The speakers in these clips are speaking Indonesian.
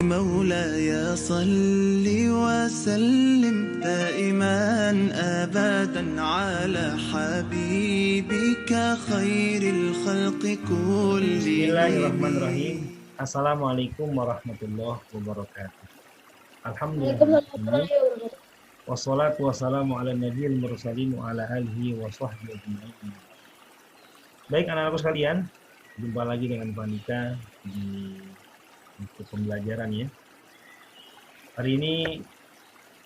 مولاي صل وسلم دائما أبدا على حبيبك خير الخلق كلهم. Bismillahirrahmanirrahim. Assalamualaikum warahmatullahi wabarakatuh. Alhamdulillah. Wassalatu wassalamu ala nabiyil mursalin wa ala alihi wa sahbihi ajma'in. Baik anak-anakku sekalian, jumpa lagi dengan Panika di buku pembelajaran ya. Hari ini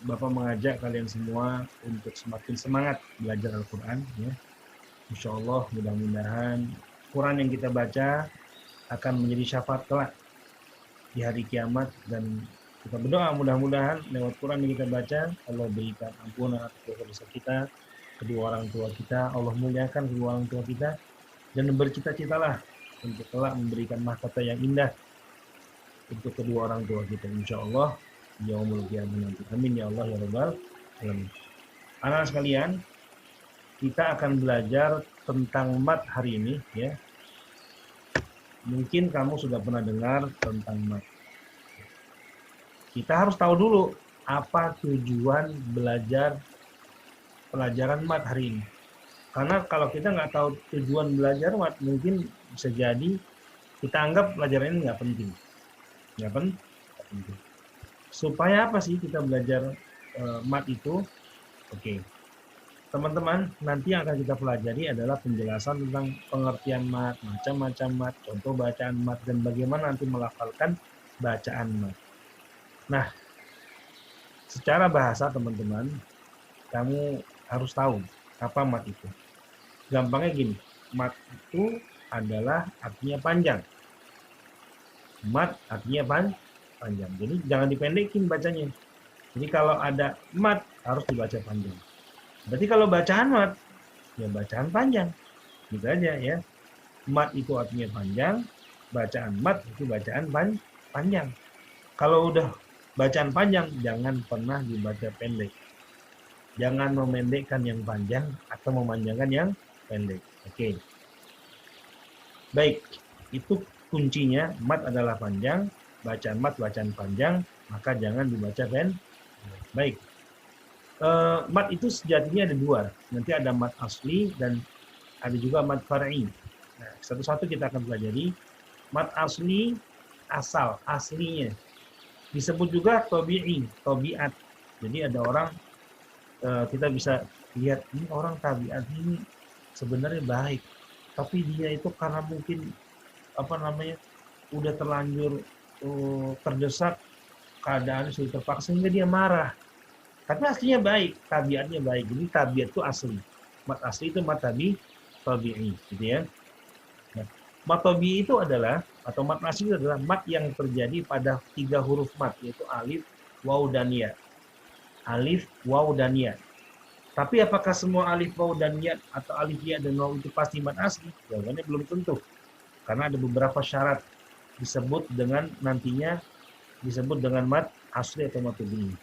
Bapak mengajak kalian semua untuk semakin semangat belajar Al-Quran ya. Insya Allah mudah-mudahan Quran yang kita baca akan menjadi syafaat kelak di hari kiamat, dan kita berdoa mudah-mudahan lewat Quran yang kita baca Allah berikan ampunan atas dosa-dosa kita, kedua orang tua kita, Allah muliakan kedua orang tua kita, dan bercita-citalah untuk kelak memberikan mahkota yang indah untuk kedua orang tua kita insyaallah yaumul qiyamah nanti. Amin ya Allah ya rabbal alamin. Anak sekalian, kita akan belajar tentang mat hari ini ya. Mungkin kamu sudah pernah dengar tentang mat. Kita harus tahu dulu apa tujuan belajar pelajaran mat hari ini. Karena kalau kita nggak tahu tujuan belajar mat, mungkin bisa jadi kita anggap pelajaran ini nggak penting. Nggak penting. Supaya apa sih kita belajar mat itu? Oke. Teman-teman, nanti yang akan kita pelajari adalah penjelasan tentang pengertian mat, macam-macam mat, contoh bacaan mat, dan bagaimana nanti melafalkan bacaan mat. Nah, secara bahasa teman-teman, kamu harus tahu apa mat itu. Gampangnya gini, mat itu adalah artinya panjang. Mat artinya panjang. Jadi jangan dipendekin bacanya. Jadi kalau ada mat harus dibaca panjang. Berarti kalau bacaan mat, ya bacaan panjang. Gitu aja ya. Mat itu artinya panjang, bacaan mat itu bacaan panjang. Kalau udah bacaan panjang, jangan pernah dibaca pendek. Jangan memendekkan yang panjang atau memanjangkan yang pendek. Oke. Baik, itu kuncinya. Mat adalah panjang, bacaan mat bacaan panjang, maka jangan dibaca pendek. Baik. Mat itu sejatinya ada dua. Nanti ada mat asli dan ada juga mat far'i. Nah, satu-satu kita akan pelajari. Mat asli, asal, aslinya. Disebut juga tabi'i, tabiat. Jadi ada orang, kita bisa lihat, ini orang tabiat ini sebenarnya baik. Tapi dia itu karena mungkin, udah terlanjur terdesak, keadaannya sudah terpaksa, sehingga dia marah. Tapi aslinya baik, tabiatnya baik. Jadi tabiat itu asli. Mat asli itu mat tabi'i, gitu ya. Nah, mat tabi'i itu adalah, atau mat asli itu adalah mat yang terjadi pada 3 huruf mat, yaitu alif, waw, dan ya. Alif, waw, dan ya. Tapi apakah semua alif, waw, dan ya, atau alif, ya, dan waw itu pasti mat asli? Jawabannya belum tentu. Karena ada beberapa syarat nantinya disebut dengan mat asli atau mat tabi'i.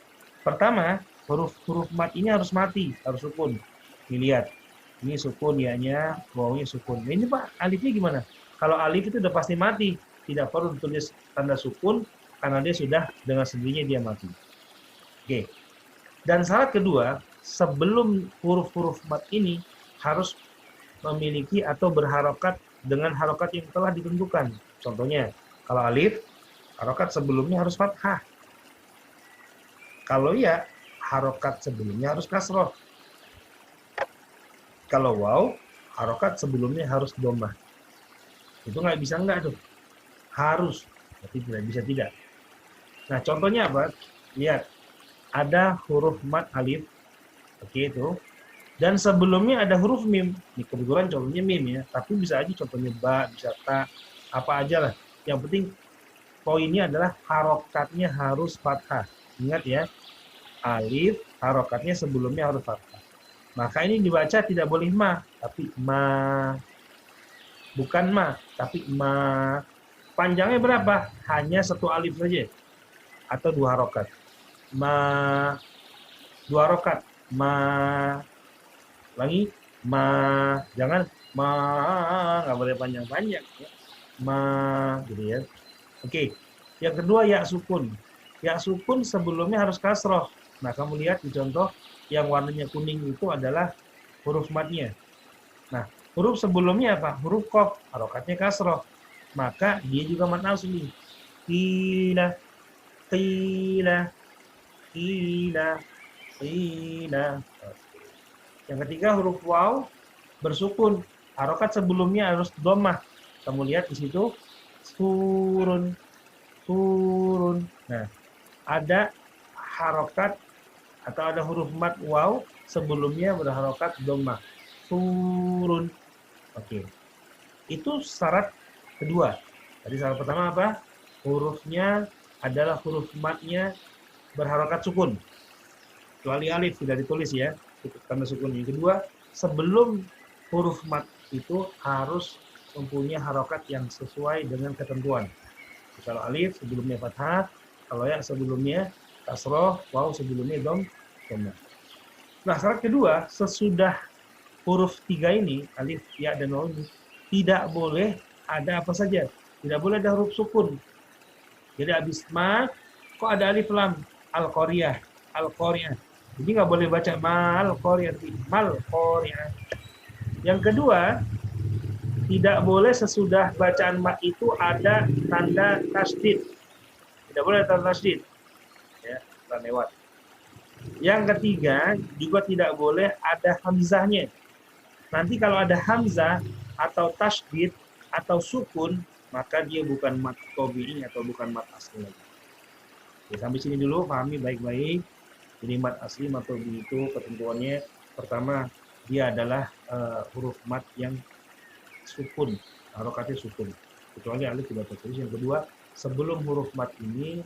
Pertama, huruf mat ini harus mati, harus sukun. Dilihat, ini sukun ya-nya, wawnya sukun. Nah, ini Pak, alifnya gimana? Kalau alif itu udah pasti mati, tidak perlu ditulis tanda sukun, karena dia sudah dengan sendirinya dia mati. Oke. Dan syarat kedua, sebelum huruf-huruf mat ini harus memiliki atau berharokat dengan harokat yang telah ditentukan. Contohnya, kalau alif, harokat sebelumnya harus fathah. Kalau ya, harokat sebelumnya harus kasroh. Kalau waw, harokat sebelumnya harus dhammah. Itu nggak bisa enggak tuh. Harus, tapi tidak bisa tidak. Nah, contohnya apa? Lihat, ada huruf mat alif, oke itu. Dan sebelumnya ada huruf mim. Ini kebetulan contohnya mim ya, tapi bisa aja contohnya ba, bisa ta, apa aja lah. Yang penting poinnya adalah harokatnya harus fathah. Ingat ya, alif harokatnya sebelumnya harus fathah. Maka ini dibaca tidak boleh ma, tapi ma. Bukan ma, tapi ma. Panjangnya berapa? Hanya 1 alif saja. Atau 2 harokat. Ma. 2 harokat. Ma. Lagi. Ma. Jangan ma. Nggak boleh panjang-panjang. Ma. Gitu ya. Oke. Yang kedua ya sukun. Ya sukun sebelumnya harus kasroh. Nah, kamu lihat di contoh yang warnanya kuning itu adalah huruf matnya. Nah, huruf sebelumnya apa? Huruf qaf, harokatnya kasroh. Maka dia juga mat asli. Qila, qila, qila, qila. Yang ketiga huruf waw bersukun. Harokat sebelumnya harus dhammah. Kamu lihat di situ surun, surun. Nah, ada harokat atau ada huruf mat waw sebelumnya berharokat dhammah. Surun. Oke. Itu syarat kedua. Tadi syarat pertama apa? Hurufnya adalah huruf matnya berharokat sukun. Kecuali alif tidak ditulis ya, tanda sukun. Yang kedua, sebelum huruf mat itu harus mempunyai harokat yang sesuai dengan ketentuan. Kalau alif sebelumnya fathah, kalau ya sebelumnya kasroh, waw sebelumnya dhammah. Nah, syarat kedua, sesudah huruf 3 ini, alif, ya, dan waw ini, tidak boleh ada apa saja. Tidak boleh ada huruf sukun. Jadi habis ma, kok ada alif lam? Al-Qoriyah. Al-Qoriyah. Jadi nggak boleh baca mal-Qoriyah. Mal-Qoriyah. Yang kedua, tidak boleh sesudah bacaan mat itu ada tanda tasydid. Tidak boleh ada tanda tasydid. Ya, telah lewat. Yang ketiga, juga tidak boleh ada hamzahnya. Nanti kalau ada hamzah atau tasydid atau sukun, maka dia bukan mat tabi'i atau bukan mat asli lagi. Oke, sampai sini dulu, pahami baik-baik. Jadi mat asli, mat tabi'i itu ketentuannya pertama dia adalah huruf mat yang sukun, harokatnya sukun. Kecuali alif tidak tertulis. Yang kedua, sebelum huruf mat ini,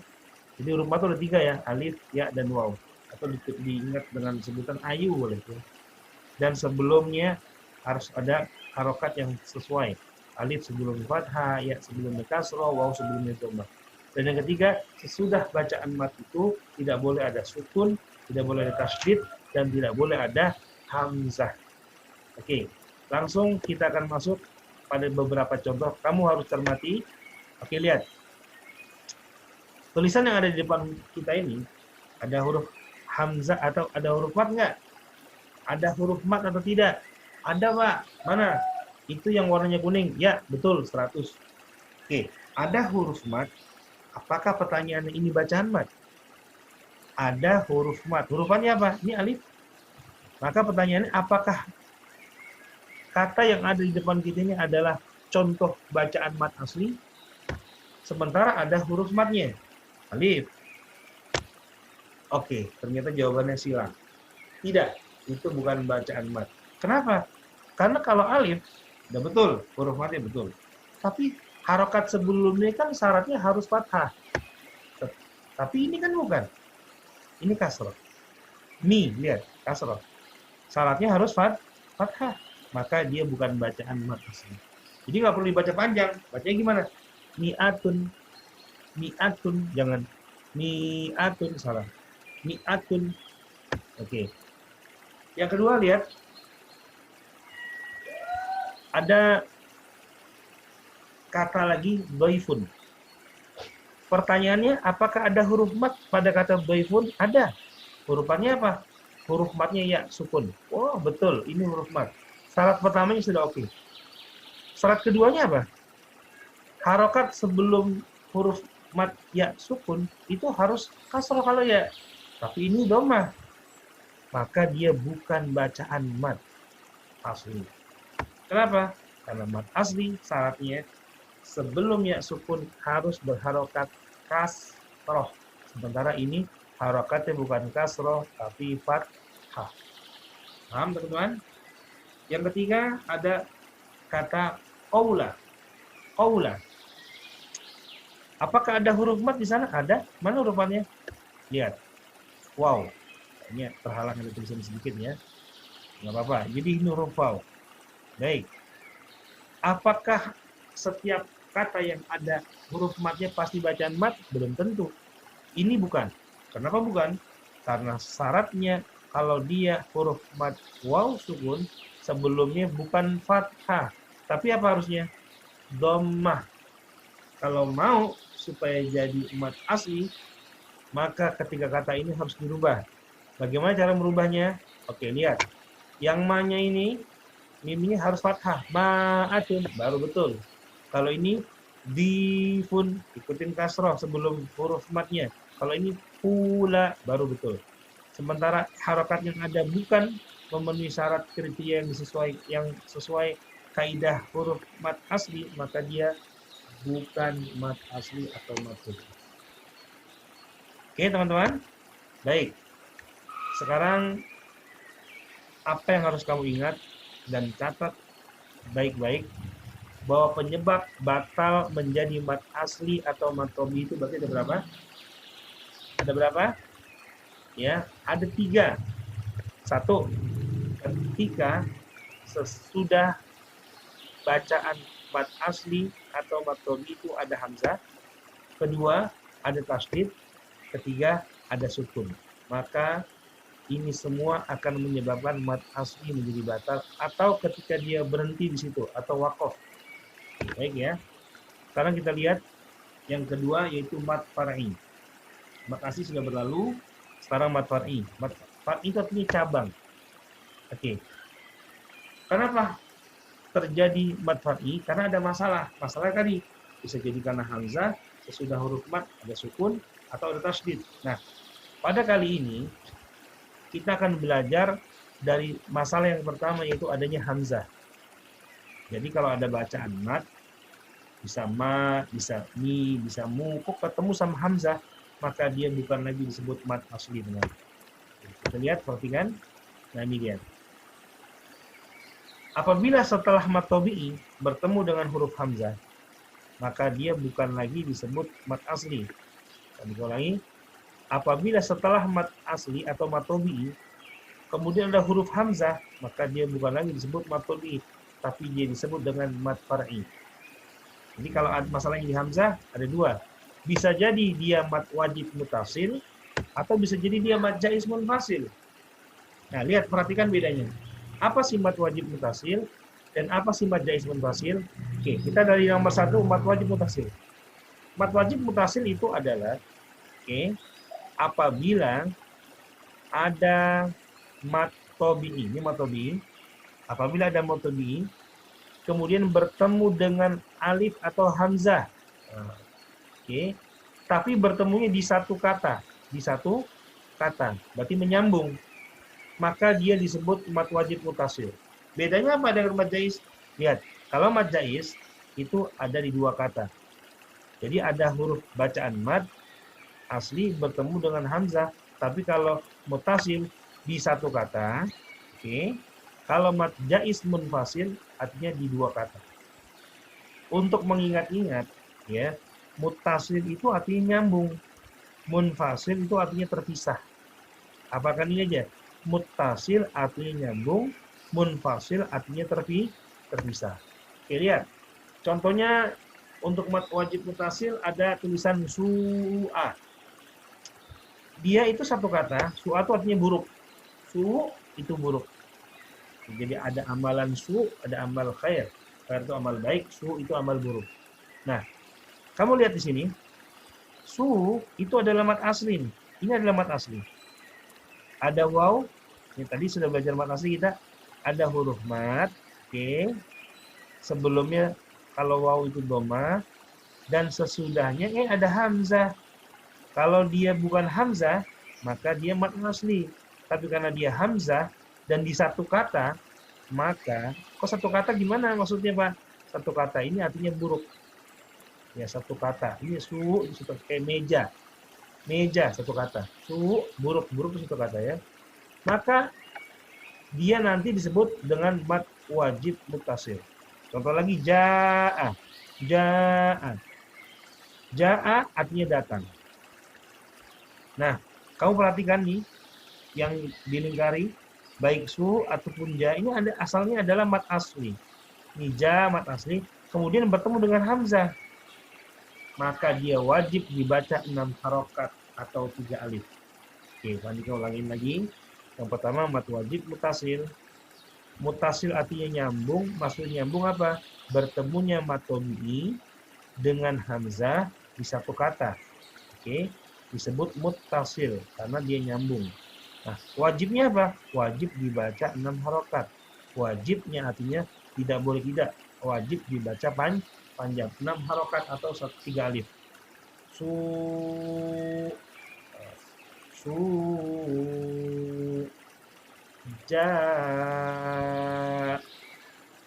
jadi huruf mat itu ada 3 ya, alif, ya, dan waw. Atau diingat dengan sebutan ayu boleh tuh. Dan sebelumnya harus ada harokat yang sesuai. Alif sebelum fathah, ya sebelumnya kasroh, waw sebelumnya dhammah. Dan yang ketiga, sesudah bacaan mat itu tidak boleh ada sukun, tidak boleh ada tasydid, dan tidak boleh ada hamzah. Oke, langsung kita akan masuk pada beberapa contoh. Kamu harus cermati. Oke, lihat. Tulisan yang ada di depan kita ini, ada huruf hamzah atau ada huruf mat nggak? Ada huruf mat atau tidak? Ada, Pak. Mana? Itu yang warnanya kuning. Ya, betul, 100. Oke, ada huruf mat. Apakah pertanyaannya ini bacaan mat? Ada huruf mat. Hurufannya apa? Ini alif. Maka pertanyaannya, apakah kata yang ada di depan kita ini adalah contoh bacaan mat asli? Sementara ada huruf matnya. Alif. Oke, ternyata jawabannya silang. Tidak, itu bukan bacaan mat. Kenapa? Karena kalau alif, udah betul, huruf matnya betul. Tapi harokat sebelumnya kan syaratnya harus fathah. Tapi ini kan bukan. Ini kasroh. Mi, lihat, kasroh. Syaratnya harus fathah. Maka dia bukan bacaan mat asli. Jadi nggak perlu dibaca panjang. Bacanya gimana? Mi'atun. Mi'atun. Jangan. Mi'atun. Salah. Mi'atun. Oke. Yang kedua, lihat. Ada kata lagi dhaifun. Pertanyaannya, apakah ada huruf mat pada kata dhaifun? Ada. Hurufannya apa? Huruf matnya ya, sukun. Oh, betul. Ini huruf mat. Syarat pertamanya sudah oke. Syarat keduanya apa? Harokat sebelum huruf mat ya sukun itu harus kasroh kalau ya. Tapi ini dhammah. Maka dia bukan bacaan mat asli. Kenapa? Karena mat asli syaratnya sebelum ya sukun harus berharokat kasroh. Sementara ini harokatnya bukan kasroh tapi fathah. Paham teman-teman? Yang ketiga ada kata qaula. Qaula. Apakah ada huruf mat di sana? Ada. Mana huruf matnya? Lihat. Wow. Ini terhalang ada tulisan sedikit ya. Nggak apa-apa. Jadi ini huruf waw. Baik. Apakah setiap kata yang ada huruf matnya pasti bacaan mat? Belum tentu. Ini bukan. Kenapa bukan? Karena syaratnya kalau dia huruf mat waw sukun sebelumnya bukan fathah. Tapi apa harusnya? Dhammah. Kalau mau supaya jadi mat asli, maka ketiga kata ini harus dirubah. Bagaimana cara merubahnya? Oke, lihat. Yang ma-nya ini, mimnya harus fathah. Ma'atun, baru betul. Kalau ini difun, ikutin kasroh sebelum huruf matnya. Kalau ini pula, baru betul. Sementara harokat yang ada bukan memenuhi syarat kriteria yang sesuai kaidah huruf mat asli, maka dia bukan mat asli atau mat tobi. Oke, teman-teman. Baik. Sekarang apa yang harus kamu ingat dan catat baik-baik, bahwa penyebab batal menjadi mat asli atau mat tobi itu berarti ada berapa? Ada berapa? Ya, ada 3. 1, ketika sesudah bacaan mat asli atau mat tobi itu ada hamzah. 2, ada tasydid. 3, ada sukun. Maka ini semua akan menyebabkan mat asli menjadi batal, atau ketika dia berhenti di situ atau waqaf. Baik ya. Sekarang kita lihat yang kedua, yaitu mat far'i. Mat asli sudah berlalu, sekarang mat far'i. Mat far'i itu artinya cabang. Oke. Kenapa terjadi mat far'i? Karena ada masalah. Masalah tadi bisa jadi karena hamzah, sesudah huruf mat ada sukun atau ada tasydid. Nah, pada kali ini kita akan belajar dari masalah yang pertama, yaitu adanya hamzah. Jadi kalau ada bacaan mat, bisa ma, bisa mi, bisa mu, kok ketemu sama hamzah, maka dia bukan lagi disebut mat asli. Benar. Kita lihat, perhatikan. Nah, ini dia. Apabila setelah mat tobi'i bertemu dengan huruf hamzah, maka dia bukan lagi disebut mat asli. Kami ulangi. Apabila setelah mat asli atau mat tobi'i kemudian ada huruf hamzah, maka dia bukan lagi disebut mat tobi'i, tapi dia disebut dengan mat far'i. Jadi kalau masalahnya di hamzah ada 2. Bisa jadi dia mat wajib mutasil, atau bisa jadi dia mat jaiz munfasil. Nah, lihat, perhatikan bedanya. Apa sih mat wajib mutasil dan apa sih mat jaiz munfasil? Oke, kita dari nomor 1, mat wajib mutasil. Mat wajib mutasil itu adalah apabila ada mat tobi'i, ini mat tobi'i. Apabila ada mat tobi'i, kemudian bertemu dengan alif atau hamzah. Tapi bertemunya di satu kata, berarti menyambung. Maka dia disebut mat wajib mutasil. Bedanya apa dengan mat jaiz? Lihat, kalau mat jaiz itu ada di 2 kata. Jadi ada huruf bacaan mat asli bertemu dengan hamzah, tapi kalau mutasil di 1 kata. Kalau mat jaiz munfasil artinya di 2 kata. Untuk mengingat-ingat, ya, mutasil itu artinya nyambung, munfasil itu artinya terpisah. Apakah ini aja? Mutasil artinya nyambung, munfasil artinya terpisah. Oke, lihat. Contohnya untuk mat wajib mutasil ada tulisan su'a. Dia itu 1 kata, su'a itu artinya buruk. Su itu buruk. Jadi ada amalan su, ada amal khair. Khair itu amal baik, su itu amal buruk. Nah, kamu lihat di sini. Su itu adalah mat asli. Ini adalah mat asli. Ada waw. Ini tadi sudah belajar mat asli kita. Ada huruf mat. Sebelumnya kalau waw itu dhamma, dan sesudahnya ada hamzah. Kalau dia bukan hamzah, maka dia mat asli. Tapi karena dia hamzah dan di 1 kata, maka kok 1 kata gimana maksudnya, Pak? 1 kata ini artinya buruk. Ya, 1 kata. Ini su itu kayak meja. Meja 1 kata. Su buruk itu 1 kata ya. Maka dia nanti disebut dengan mat wajib mutasil. Contoh lagi, ja'a. Ja'a. Ja'a artinya datang. Nah, kamu perhatikan nih, yang dilingkari, baik su ataupun ja, ini asalnya adalah mat asli. Ini ja, mat asli, kemudian bertemu dengan hamzah. Maka dia wajib dibaca 6 harokat atau 3 alif. Oke, nanti kita ulangin lagi. Yang pertama, mat wajib mutasil. Mutasil artinya nyambung. Maksudnya nyambung apa? Bertemunya mat tobi'i dengan hamzah di satu kata. Oke, disebut muttasil karena dia nyambung. Nah, wajibnya apa? Wajib dibaca 6 harokat. Wajibnya artinya tidak boleh tidak. Wajib dibaca panjang 6 harokat atau 3 alif. Su su ja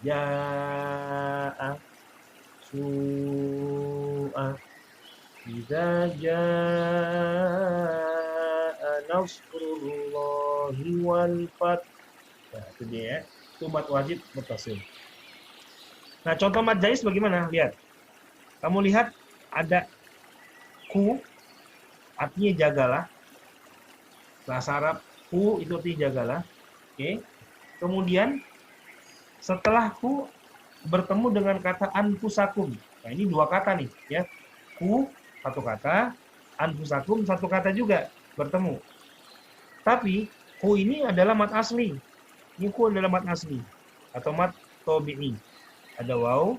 ja su idza jaa nasrullahi wal fath. Nah, itu dia ya. Itu mat wajib muttasil. Nah, contoh mat jais bagaimana? Lihat. Kamu lihat ada ku, artinya jagalah. Bahasa Arab ku itu artinya jagalah. Oke. Kemudian setelah ku bertemu dengan kata anfusakum. Nah, ini dua kata nih, ya. Ku satu kata, anfusakum satu kata juga bertemu. Tapi ku ini adalah mat asli. Ini ku adalah mat asli atau mat tabi'i. Ada waw,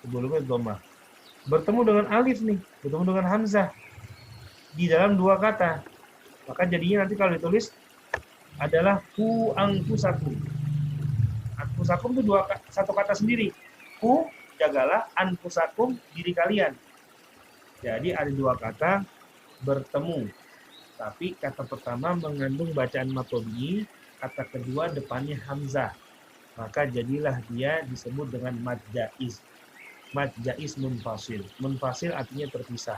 sebelumnya dhammah. Bertemu dengan alif nih, bertemu dengan hamzah di dalam dua kata. Maka jadinya nanti kalau ditulis adalah ku anfusakum. Anfusakum itu satu kata sendiri. Ku jagalah, anfusakum diri kalian. Jadi ada dua kata bertemu. Tapi kata pertama mengandung bacaan mat tabi'i, kata kedua depannya hamzah. Maka jadilah dia disebut dengan mad jaiz. Mad jaiz munfasil. Munfasil artinya terpisah.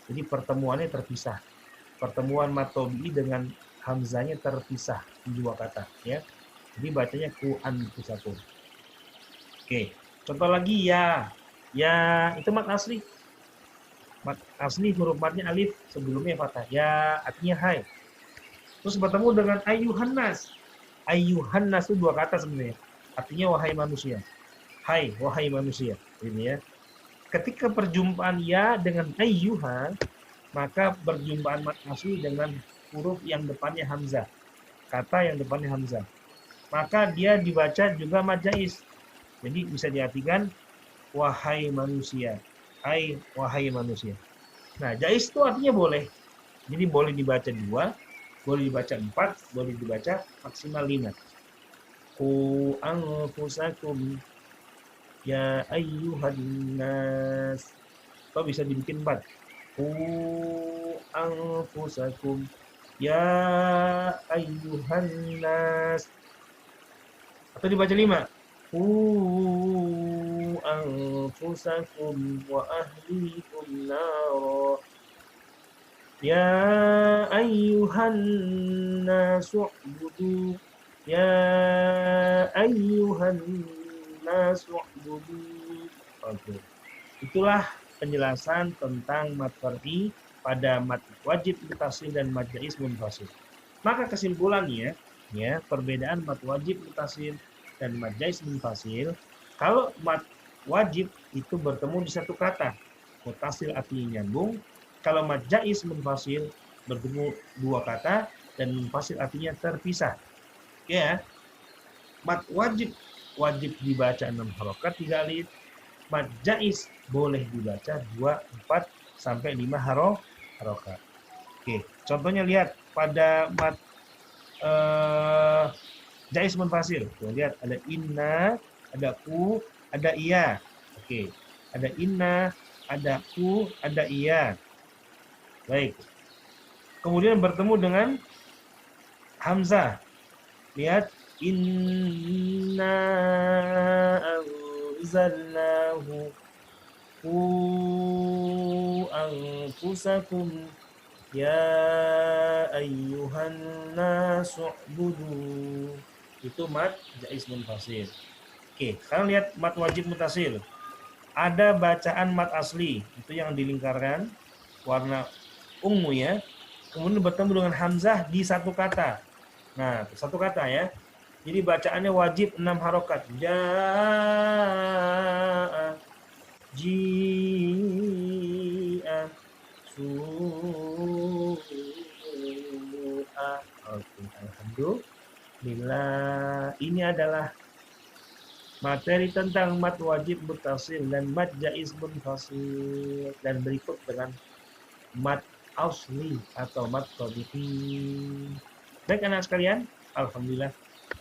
Jadi pertemuannya terpisah. Pertemuan mad tabi'i dengan hamzahnya terpisah di dua kata, ya. Jadi bacanya ku anfusakum. Oke, contoh lagi ya. Ya itu mad asli. Mad asli huruf madnya alif, sebelumnya fathah. Ya artinya hai. Terus bertemu dengan ayyuhan nas. Ayyuhan nas itu dua kata sebenarnya. Artinya wahai manusia. Hai, wahai manusia. Ini ya. Ketika perjumpaan ya dengan ayyuhan, maka perjumpaan mad asli dengan huruf yang depannya hamzah. Kata yang depannya hamzah. Maka dia dibaca juga mad jaiz. Jadi bisa diartikan wahai manusia. Hai, wahai manusia. Nah, jaiz itu artinya boleh. Jadi boleh dibaca 2, boleh dibaca 4, boleh dibaca maksimal 5. Ku anfusakum ya ayyuhan nas. Atau bisa dibikin 4. Ku anfusakum ya ayyuhan nas. Atau dibaca 5. Ku anfusakum wa ahlikum nara. Ya ayyuhan nasu ubudu. Ya ayyuhan nasu ubudu. Oke. Itulah penjelasan tentang mad far'i pada mad wajib muttasil dan mad jaiz munfasil. Maka kesimpulannya, ya, perbedaan mad wajib muttasil dan mad jaiz munfasil, kalau mad wajib itu bertemu di satu kata, muttasil artinya nyambung. Kalau mad jaiz munfasil bertemu dua kata dan munfasil artinya terpisah. Ya, mad wajib dibaca 6 harokat 3 alif. Mad jaiz boleh dibaca 2, 4 sampai 5 harokat. Oke, contohnya lihat pada mad jaiz munfasil. Tuh, lihat ada inna, ada ku, ada iya. Oke, ada inna, ada ku, ada iya. Baik. Kemudian bertemu dengan hamzah. Lihat inna anzalnahu ku anfusakum ya ayyuhan nasu ubudu. Itu mad jaiz munfasil. Oke, sekarang lihat mad wajib muttasil. Ada bacaan mad asli, itu yang dilingkarkan warna ungu ya. Kemudian bertemu dengan hamzah di satu kata. Nah, satu kata ya. Jadi bacaannya wajib 6 harokat. Ja'a, ji'a, su'a. Oke, alhamdulillah. Ini adalah materi tentang mad wajib muttasil dan mad jaiz munfasil. Dan berikut dengan mat asli atau mat tabi'i. Baik anak sekalian, alhamdulillah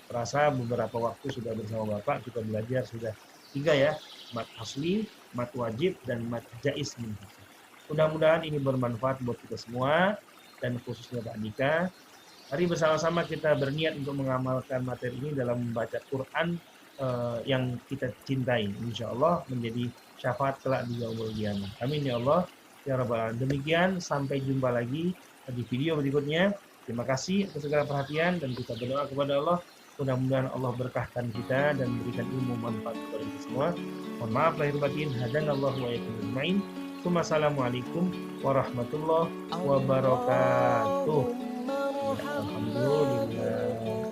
terasa beberapa waktu sudah bersama Bapak, kita belajar sudah 3 ya, mat asli, mat wajib, dan mat jaiz. Mudah-mudahan ini bermanfaat buat kita semua, dan khususnya Pak Andika. Mari bersama-sama kita berniat untuk mengamalkan materi ini dalam membaca Quran yang kita cintai. Insya Allah menjadi syafaat kelak di yaumul qiyamah. Amin ya Allah. Ya Rabbal Alamin. Demikian, sampai jumpa lagi di video berikutnya. Terima kasih atas segala perhatian, dan kita berdoa kepada Allah. Mudah-mudahan Allah berkahkan kita dan berikan ilmu manfaat kepada kita semua. Mohon maaf lahir batin. Hadanallahu wa iyyakum ajmain. Assalamualaikum warahmatullahi wabarakatuh. Alhamdulillah.